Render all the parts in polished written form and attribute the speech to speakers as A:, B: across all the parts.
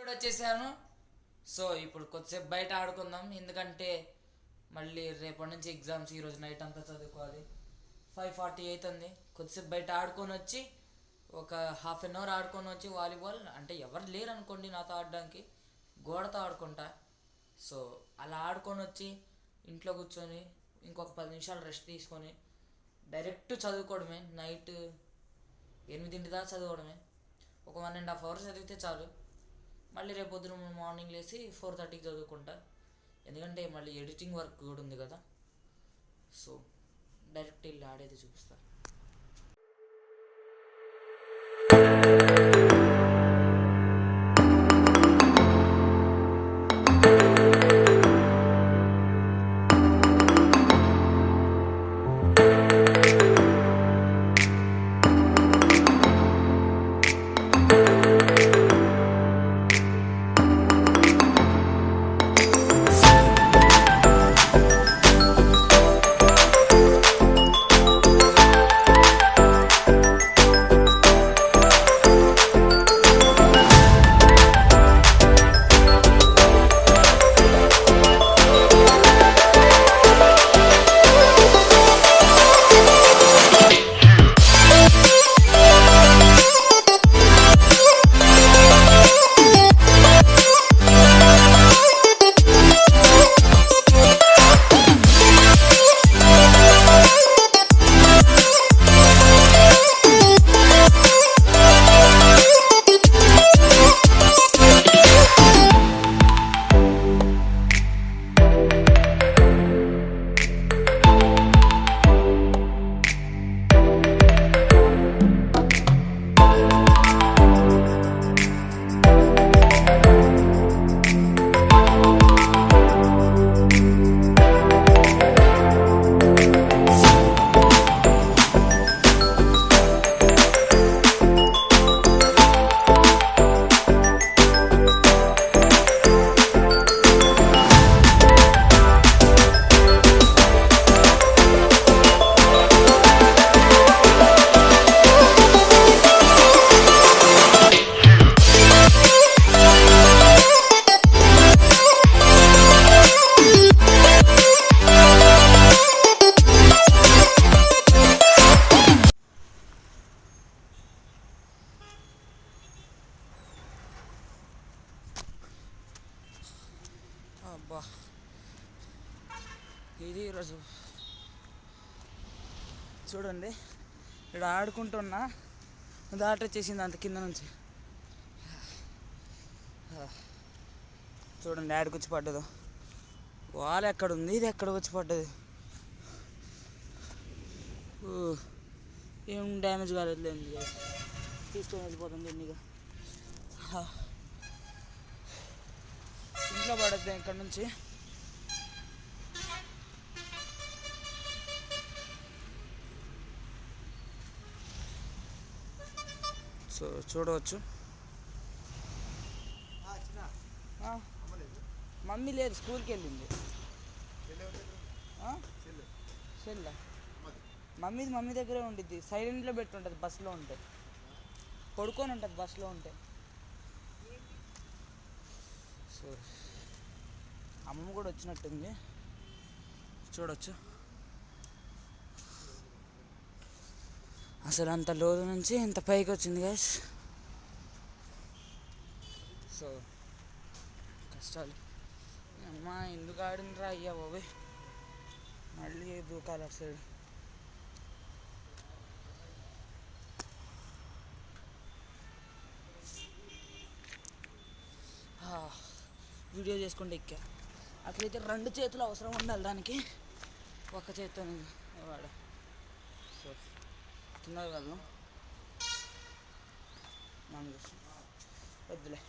A: ఇప్పుడు వచ్చేసాను. సో ఇప్పుడు కొద్దిసేపు బయట ఆడుకుందాం, ఎందుకంటే మళ్ళీ రేపటి నుంచి ఎగ్జామ్స్. ఈరోజు నైట్ అంతా చదువుకోవాలి. 5:40 అవుతుంది. కొద్దిసేపు బయట ఆడుకొని వచ్చి ఒక హాఫ్ అన్ అవర్ ఆడుకొని వచ్చి వాలీబాల్, అంటే ఎవరు లేరు అనుకోండి నాతో ఆడడానికి, గోడతో ఆడుకుంటా. సో అలా ఆడుకొని వచ్చి ఇంట్లో కూర్చొని ఇంకొక 10 నిమిషాలు రెస్ట్ తీసుకొని డైరెక్ట్ చదువుకోవడమే. నైట్ 8 దాకా చదవడమే. ఒక 1.5 hours చదివితే చాలు. మళ్ళీ రేపు పొద్దున మార్నింగ్ లేచి 4:30కి చదువుకుంటా, ఎందుకంటే మళ్ళీ ఎడిటింగ్ వర్క్ కూడా ఉంది కదా. సో డైరెక్ట్ వెళ్ళి ఆడేది చూపిస్తా. అబ్బా, ఇది ఈరోజు చూడండి, ఇక్కడ ఆడుకుంటున్నా, దాట వచ్చేసింది అంత కింద నుంచి. చూడండి ఆడికి వచ్చి పడ్డదు. వాల్ ఎక్కడ ఉంది, ఇది ఎక్కడ వచ్చి పడ్డది. ఏం డ్యామేజ్ కాలేదు, తీసుకొని వెళ్ళిపోతుంది ఎన్నిగా. ఇంట్లో పడద్దు ఇక్కడ నుంచి. సో చూడవచ్చు, మమ్మీ లేదు, స్కూల్కి వెళ్ళింది. సెల్ మమ్మీ దగ్గరే ఉండిద్ది, సైలెంట్లో పెట్టి ఉంటుంది. బస్సులో ఉంటే పడుకొని ఉంటుంది, బస్సులో ఉంటే. సో అమ్మమ్మ కూడా వచ్చినట్టుంది, చూడవచ్చు. అసలు అంత లోతు నుంచి ఇంత పైకి వచ్చింది గైస్. సో కష్టాలు. అమ్మ ఎందుకు ఆడిందిరా అయ్యా బాబోయ్, మళ్ళీ దూకాలి అటు సైడ్. వీడియో చేసుకుంటే ఎక్కా. అట్లయితే 2 చేతులు అవసరం ఉండాలి దానికి, ఒక్క చేతితో వాడు. సో కింద కాదు, మనం వద్దులే.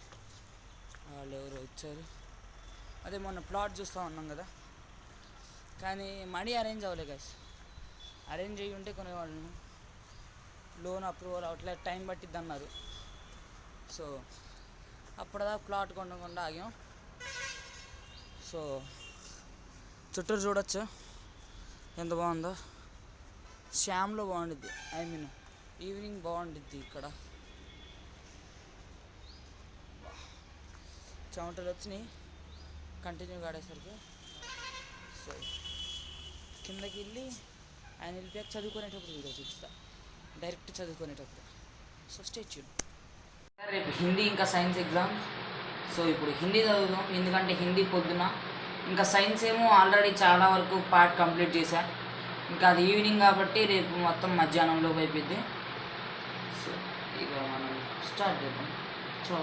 A: వాళ్ళు ఎవరు వచ్చారు, అదే మొన్న ప్లాట్ చూస్తూ ఉన్నాం కదా, కానీ మనీ అరేంజ్ అవ్వలే గైస్. అరేంజ్ అయ్యి ఉంటే కొనేవాళ్ళను. లోన్ అప్రూవల్ అట్లా టైం పట్టిద్ది అన్నారు. సో అప్పటిదాకా ప్లాట్ కొనకుండా ఆగాం. సో చుట్టూరు చూడొచ్చు ఎంత బాగుందో. శ్యామ్లో బాగుండిద్ది, ఈవినింగ్ బాగుండిద్ది ఇక్కడ. చెమటలు వచ్చినాయి కంటిన్యూగా ఆడేసరికి. సో కిందకి వెళ్ళి ఆయన వెళ్ళిపోయాక చదువుకునేటప్పుడు వీడియో చూపిస్తా, డైరెక్ట్ చదువుకునేటప్పుడు. So stay tune. రేపు హిందీ ఇంకా సైన్స్ ఎగ్జామ్. సో ఇప్పుడు హిందీ చదువుదాం, ఎందుకంటే హిందీ పొద్దున, ఇంకా సైన్స్ ఏమో ఆల్రెడీ చాలా వరకు పార్ట్ కంప్లీట్ చేశా. ఇంకా అది ఈవినింగ్ కాబట్టి రేపు మొత్తం మధ్యాహ్నంలోకి అయిపోద్ది. సో ఇక మనం స్టార్ట్ చేద్దాం. సో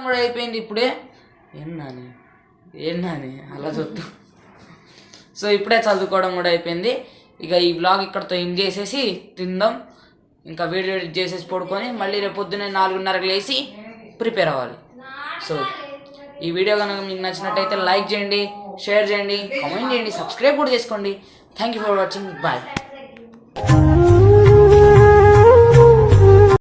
A: కూడా అయిపోయింది ఇప్పుడే. ఏంటని అలా చూద్దాం. సో ఇప్పుడే చదువుకోవడం కూడా అయిపోయింది. ఇక ఈ వ్లాగ్ ఇక్కడతో ఎండ్ చేసేసి తిందాం, ఇంకా వీడియో ఎడిట్ చేసేసి పడుకొని మళ్ళీ రేపు పొద్దున్నే 4:30కి లేచి ప్రిపేర్ అవ్వాలి. సో ఈ వీడియో కనుక మీకు నచ్చినట్టయితే లైక్ చేయండి, షేర్ చేయండి, కామెంట్ చేయండి, సబ్స్క్రైబ్ కూడా చేసుకోండి. Thank you for watching. Bye.